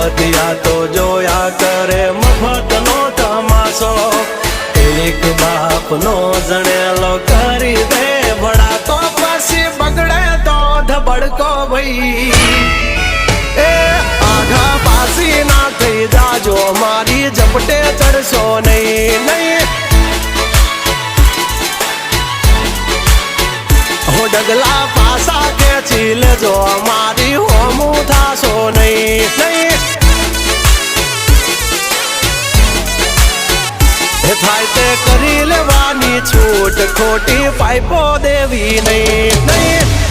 બધા તો જોયા કરે મફતનો તમાશો એક બાપનો જણેલો કરી દે ભડા તો પછી બગડે તો ધબડકો ભાઈ એ આઘા પાસી ના થઈ જાજો મારી ઝપટે ચડશો નહીં નહીં હો ડગલા પાસા ખેંચી લેજો મારી હોમું થાશો નહીં નહીં થાય તે કરી લેવાની છૂટ ખોટી પાઇપો દેવી નહીં નહીં